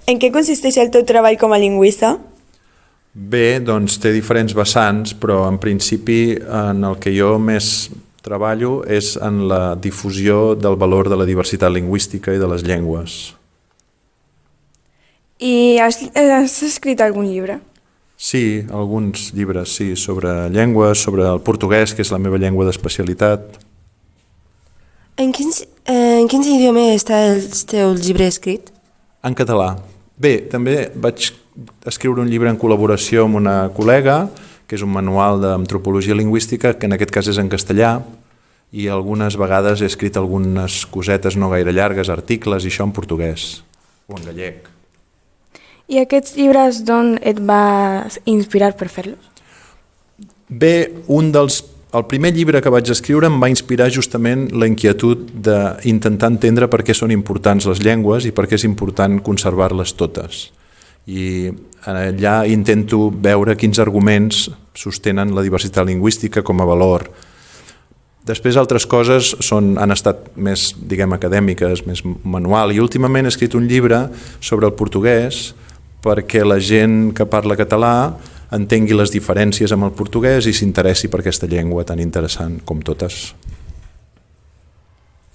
En què consisteix el teu treball com a lingüista? Bé, doncs té diferents vessants, però en principi en el que jo més treballo és en la difusió del valor de la diversitat lingüística i de les llengües. I has escrit algun llibre? Sí, alguns llibres, sí, sobre llengües, sobre el portuguès, que és la meva llengua d'especialitat. En quins idiomes està el teu llibre escrit? En català. Bé, també vaig escriure un llibre en col·laboració amb una col·lega, que és un manual d'antropologia lingüística, que en aquest cas és en castellà, i algunes vegades he escrit algunes cosetes no gaire llargues, articles, i això en portuguès o en gallec. I aquests llibres d'on et va inspirar per fer-los? Bé, el primer llibre que vaig escriure em va inspirar justament la inquietud d'intentar entendre per què són importants les llengües i per què és important conservar-les totes. I allà intento veure quins arguments sostenen la diversitat lingüística com a valor. Després altres coses han estat més, diguem, acadèmiques, més manual, i últimament he escrit un llibre sobre el portuguès perquè la gent que parla català entengui les diferències amb el portuguès i s'interessi per aquesta llengua tan interessant com totes.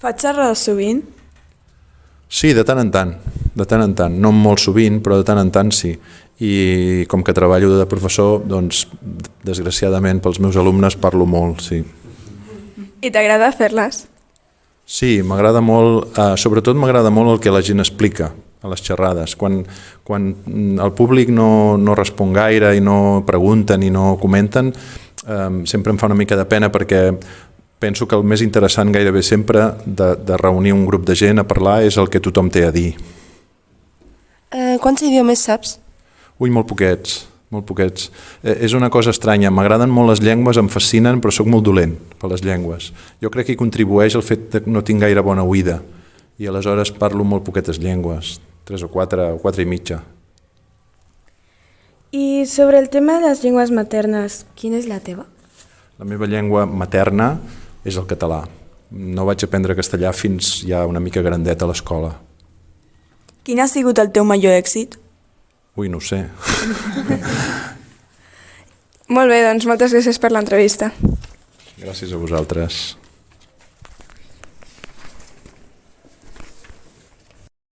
Fas xerrades sovint? Sí, de tant en tant, no molt sovint, però de tant en tant sí. I com que treballo de professor, doncs, desgraciadament pels meus alumnes parlo molt, sí. I t'agrada fer-les? Sí, m'agrada molt, sobretot m'agrada molt el que la gent explica a les xerrades. Quan el públic no respon gaire i no pregunten i no comenten, sempre em fa una mica de pena perquè penso que el més interessant gairebé sempre de reunir un grup de gent a parlar és el que tothom té a dir. Quants idiomes saps? Ui, molt poquets. És una cosa estranya, m'agraden molt les llengües, em fascinen, però sóc molt dolent per les llengües. Jo crec que hi contribueix el fet que no tinc gaire bona oïda i aleshores parlo molt poquetes llengües, 3 o 4 o 4 i mitja. I sobre el tema de les llengües maternes, quina és la teva? La meva llengua materna és el català. No vaig aprendre castellà fins ja una mica grandet a l'escola. Quin ha sigut el teu major èxit? Ui, no ho sé. Molt bé, doncs moltes gràcies per l'entrevista. Gràcies a vosaltres.